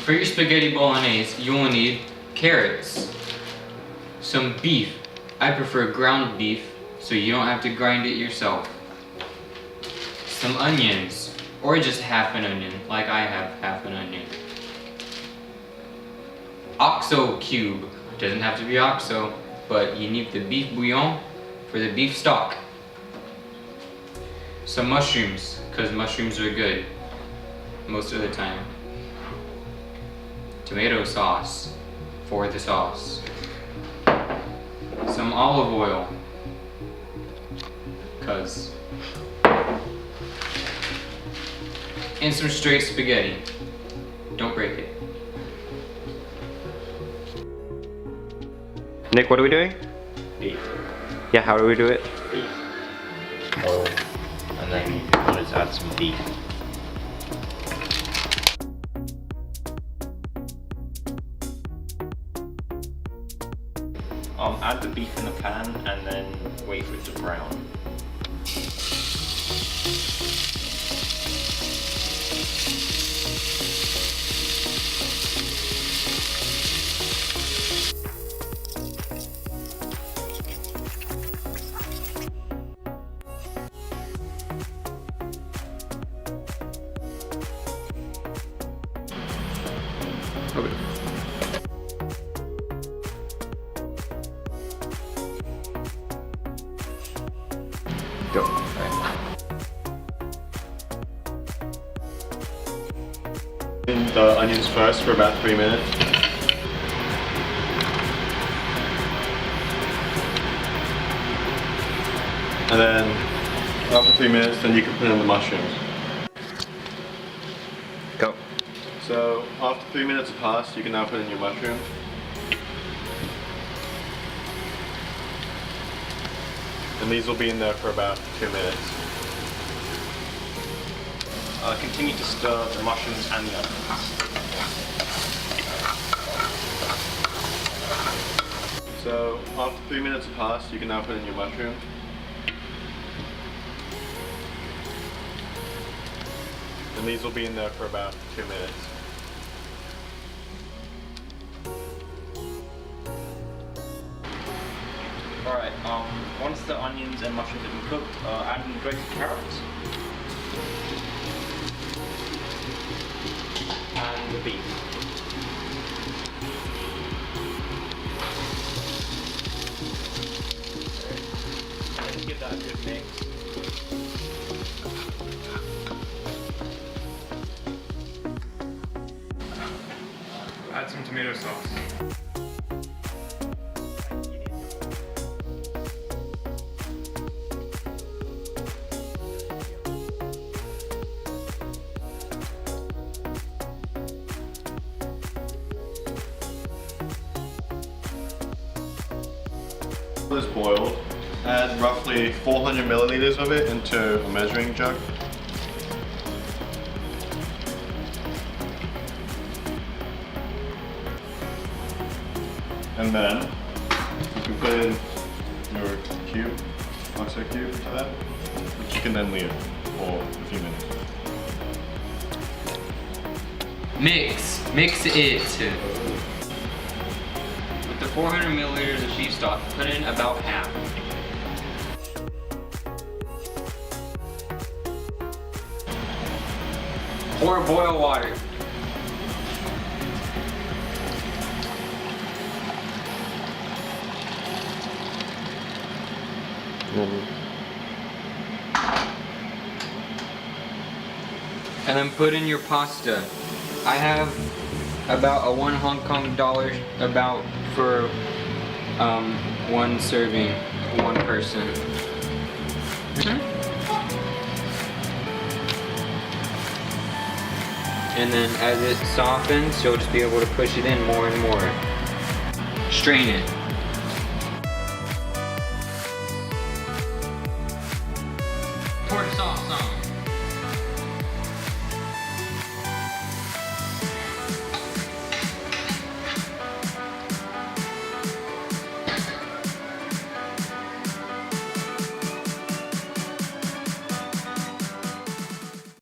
For your spaghetti bolognese, you will need carrots, some beef. I prefer ground beef, so you don't have to grind it yourself. Some onions, or just half an onion, like I have half an onion. Oxo cube, doesn't have to be oxo, but you need the beef bouillon for the beef stock. Some mushrooms, because mushrooms are good most of the time. Tomato sauce for the sauce. Some olive oil, cause. And some straight spaghetti. Don't break it. Nick, what are we doing? Beef. Yeah, how do we do it? Beef. Oil. And then we'll just add some beef. Add the beef in the pan and then wait for it to brown. Okay. Go. The onions first for about 3 minutes. And then after 3 minutes, then you can put in the mushrooms. Go. So after 3 minutes have passed, you can now put in your mushrooms. And these will be in there for about 2 minutes. Continue to stir the mushrooms and the onions. So after 3 minutes have passed, you can now put in your mushrooms. And these will be in there for about 2 minutes. Alright, once the onions and mushrooms have been cooked, add in grated carrots. And the beef. And give that a good mix. Add some tomato sauce. This boiled, add roughly 400 milliliters of it into a measuring jug. And then you can put in your cube, oxo cube into that, which you can then leave for a few minutes. Mix it. With the 400 milliliters of beef stock, put in about half. Or boil water. And then put in your pasta. I have about a $1 about for one serving, one person. And then as it softens, you'll just be able to push it in more and more. Strain it.